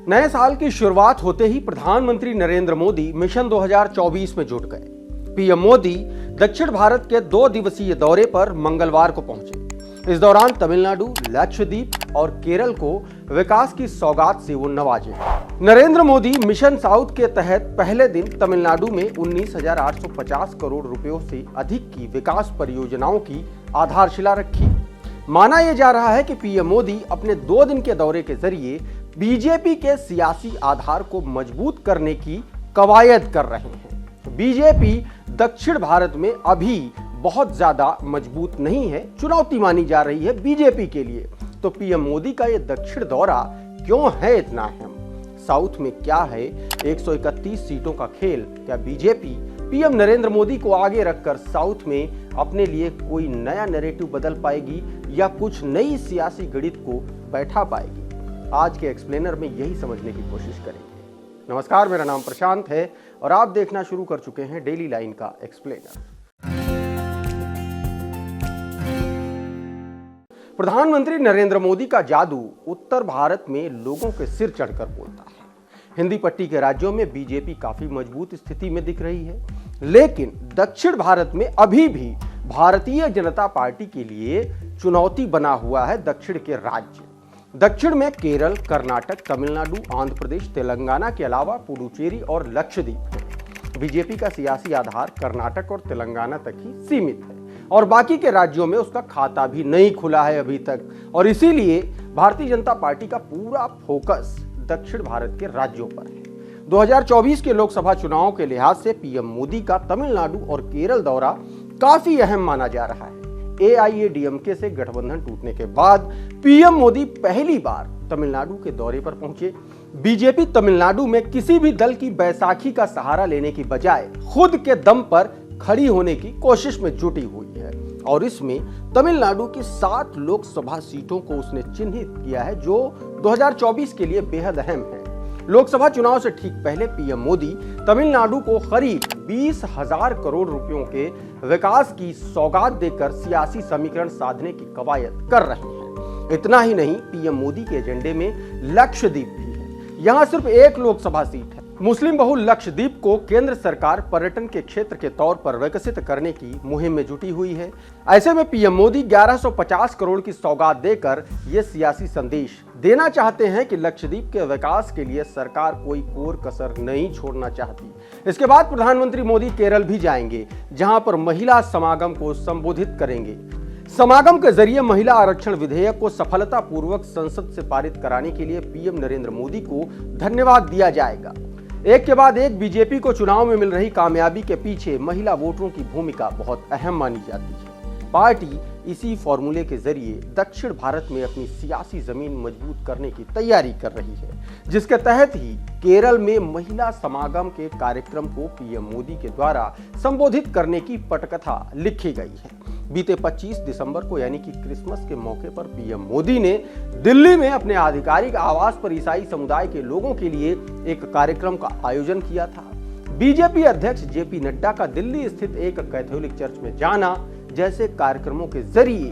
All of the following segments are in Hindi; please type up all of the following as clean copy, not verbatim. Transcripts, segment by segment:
नए साल की शुरुआत होते ही प्रधानमंत्री नरेंद्र मोदी मिशन 2024 में जुट गए। पीएम मोदी दक्षिण भारत के 2 दिवसीय दौरे पर मंगलवार को पहुंचे। इस दौरान तमिलनाडु, लक्षद्वीप और केरल को विकास की सौगात से वो नवाजे। नरेंद्र मोदी मिशन साउथ के तहत पहले दिन तमिलनाडु में 19,850 करोड़ रुपयों से अधिक की विकास परियोजनाओं की आधारशिला रखी। माना यह जा रहा है कि पीएम मोदी अपने 2 दिन के दौरे के जरिए बीजेपी के सियासी आधार को मजबूत करने की कवायद कर रहे हैं। बीजेपी दक्षिण भारत में अभी बहुत ज्यादा मजबूत नहीं है, चुनौती मानी जा रही है बीजेपी के लिए। तो पीएम मोदी का यह दक्षिण दौरा क्यों है इतना अहम? साउथ में क्या है 131 सीटों का खेल? क्या बीजेपी पीएम नरेंद्र मोदी को आगे रखकर साउथ में अपने लिए कोई नया नैरेटिव बदल पाएगी या कुछ नई सियासी गणित को बैठा पाएगी? आज के एक्सप्लेनर में यही समझने की कोशिश करेंगे। नमस्कार, मेरा नाम प्रशांत है और आप देखना शुरू कर चुके हैं डेली लाइन का एक्सप्लेनर। प्रधानमंत्री नरेंद्र मोदी का जादू उत्तर भारत में लोगों के सिर चढ़कर बोलता है। हिंदी पट्टी के राज्यों में बीजेपी काफी मजबूत स्थिति में दिख रही है, लेकिन दक्षिण भारत में अभी भी भारतीय जनता पार्टी के लिए चुनौती बना हुआ है दक्षिण के राज्य। दक्षिण में केरल, कर्नाटक, तमिलनाडु, आंध्र प्रदेश, तेलंगाना के अलावा पुडुचेरी और लक्षद्वीप है। बीजेपी का सियासी आधार कर्नाटक और तेलंगाना तक ही सीमित है और बाकी के राज्यों में उसका खाता भी नहीं खुला है अभी तक, और इसीलिए भारतीय जनता पार्टी का पूरा फोकस दक्षिण भारत के राज्यों पर है। 2024 के लोकसभा चुनाव के लिहाज से पीएम मोदी का तमिलनाडु और केरल दौरा काफी अहम माना जा रहा है। AIADMK से गठबंधन टूटने के बाद पीएम मोदी पहली बार तमिलनाडु के दौरे पर पहुंचे। बीजेपी तमिलनाडु में किसी भी दल की बैसाखी का सहारा लेने की बजाय खुद के दम पर खड़ी होने की कोशिश में जुटी हुई है और इसमें तमिलनाडु की 7 लोकसभा सीटों को उसने चिन्हित किया है, जो 2024 के लिए बेहद अहम है। लोकसभा चुनाव से ठीक पहले पीएम मोदी तमिलनाडु को करीब 20,000 करोड़ रुपयों के विकास की सौगात देकर सियासी समीकरण साधने की कवायद कर रहे हैं। इतना ही नहीं, पीएम मोदी के एजेंडे में लक्षद्वीप भी है। यहां सिर्फ 1 लोकसभा सीट है। मुस्लिम बहुल लक्षद्वीप को केंद्र सरकार पर्यटन के क्षेत्र के तौर पर विकसित करने की मुहिम में जुटी हुई है। ऐसे में पीएम मोदी 1150 करोड़ की सौगात देकर यह सियासी संदेश देना चाहते हैं कि लक्षद्वीप के विकास के लिए सरकार कोई कोर कसर नहीं छोड़ना चाहती। इसके बाद प्रधानमंत्री मोदी केरल भी जाएंगे, जहां पर महिला समागम को संबोधित करेंगे। समागम के जरिए महिला आरक्षण विधेयक को सफलतापूर्वक संसद से पारित कराने के लिए पीएम नरेंद्र मोदी को धन्यवाद दिया जाएगा। एक के बाद एक बीजेपी को चुनाव में मिल रही कामयाबी के पीछे महिला वोटरों की भूमिका बहुत अहम मानी जाती है। पार्टी इसी फॉर्मूले के जरिए दक्षिण भारत में अपनी सियासी जमीन मजबूत करने की तैयारी कर रही है, जिसके तहत ही केरल में महिला समागम के कार्यक्रम को पीएम मोदी के द्वारा संबोधित करने की पटकथा लिखी गई है। बीते 25 दिसंबर को यानी कि क्रिसमस के मौके पर पीएम मोदी ने दिल्ली में अपने आधिकारिक आवास पर ईसाई समुदाय के लोगों के लिए एक कार्यक्रम का आयोजन किया था। बीजेपी अध्यक्ष जेपी नड्डा का दिल्ली स्थित एक कैथोलिक चर्च में जाना जैसे कार्यक्रमों के जरिए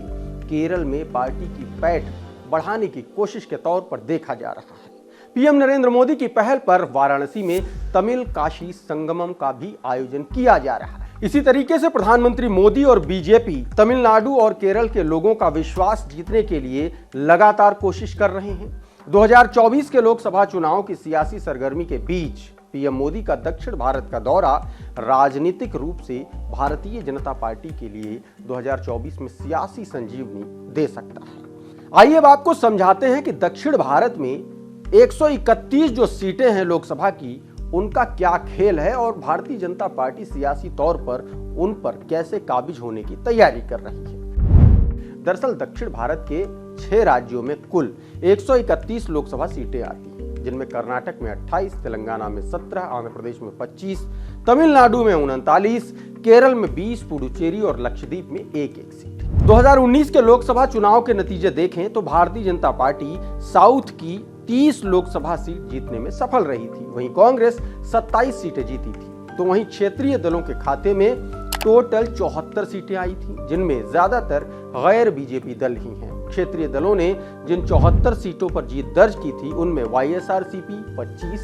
केरल में पार्टी की पैठ बढ़ाने की कोशिश के तौर पर देखा जा रहा है। पीएम नरेंद्र मोदी की पहल पर वाराणसी में तमिल काशी संगमम का भी आयोजन किया जा रहा है। इसी तरीके से प्रधानमंत्री मोदी और बीजेपी तमिलनाडु और केरल के लोगों का विश्वास जीतने के लिए लगातार कोशिश कर रहे हैं। 2024 के लोकसभा चुनाव की सियासी सरगर्मी के बीच पीएम मोदी का दक्षिण भारत का दौरा राजनीतिक रूप से भारतीय जनता पार्टी के लिए 2024 में सियासी संजीवनी दे सकता है। आइए अब आपको समझाते हैं कि दक्षिण भारत में 131 जो सीटें हैं लोकसभा की, उनका क्या खेल है और भारतीय जनता पार्टी सियासी तौर पर उन पर कैसे काबिज होने की तैयारी कर रही है। दरअसल दक्षिण भारत के 6 राज्यों में कुल 131 लोकसभा सीटें आती हैं, जिनमें कर्नाटक में 28, तेलंगाना में 17, आंध्र प्रदेश में 25, तमिलनाडु में 39, केरल में 20, पुडुचेरी और लक्षद्वीप में 1-1 सीट। 2019 के लोकसभा चुनाव के नतीजे देखें तो भारतीय जनता पार्टी साउथ की 30 लोकसभा सीट जीतने में सफल रही थी। वहीं कांग्रेस 27 सीटें जीती थी। तो वहीं क्षेत्रीय दलों के खाते में टोटल 74 सीटें आई थी, जिनमें ज्यादातर गैर बीजेपी दल ही हैं। क्षेत्रीय दलों ने जिन 74 सीटों पर जीत दर्ज की थी उनमें वाईएसआरसीपी 25,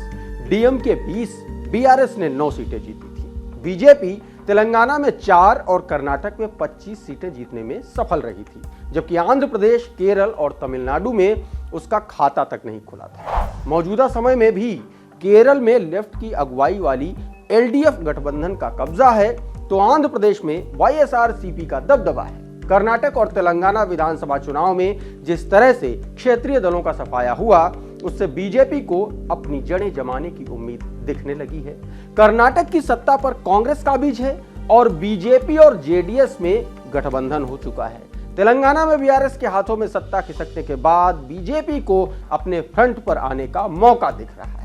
डीएमके 20, बीआरएस ने 9 सीटें जीती थी। बीजेपी तेलंगाना में 4 और कर्नाटक में 25 सीटें जीतने में सफल रही थी, जबकि आंध्र प्रदेश, केरल और तमिलनाडु में उसका खाता तक नहीं खुला था। मौजूदा समय में भी केरल में लेफ्ट की अगुवाई वाली एलडीएफ गठबंधन का कब्जा है, तो आंध्र प्रदेश में वाईएसआरसीपी का दबदबा है। कर्नाटक और तेलंगाना विधानसभा चुनाव में जिस तरह से क्षेत्रीय दलों का सफाया हुआ, उससे बीजेपी को अपनी जड़ें जमाने की उम्मीद दिखने लगी है। कर्नाटक की सत्ता पर कांग्रेस का बीज है और बीजेपी और जेडीएस में गठबंधन हो चुका है। तेलंगाना में बीआरएस के हाथों में सत्ता खिसकने के बाद बीजेपी को अपने फ्रंट पर आने का मौका दिख रहा है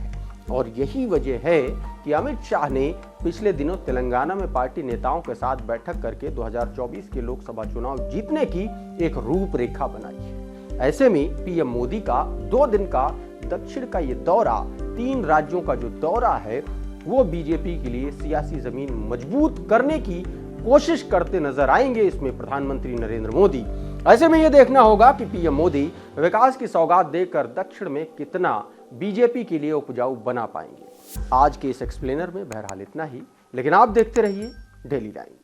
और यही वजह है कि अमित शाह ने पिछले दिनों तेलंगाना में पार्टी नेताओं के साथ बैठक करके 2024 के लोकसभा चुनाव जीतने की एक रूपरेखा बनाई है। ऐसे में पीएम मोदी का 2 दिन का दक्षिण का ये दौरा, 3 राज्यों का जो दौरा है, वो बीजेपी के लिए सियासी जमीन मजबूत करने की कोशिश करते नजर आएंगे। इसमें प्रधानमंत्री नरेंद्र मोदी। ऐसे में यह देखना होगा कि पीएम मोदी विकास की सौगात देकर दक्षिण में कितना बीजेपी के लिए उपजाऊ बना पाएंगे। आज के इस एक्सप्लेनर में बहरहाल इतना ही, लेकिन आप देखते रहिए डेली लाइन।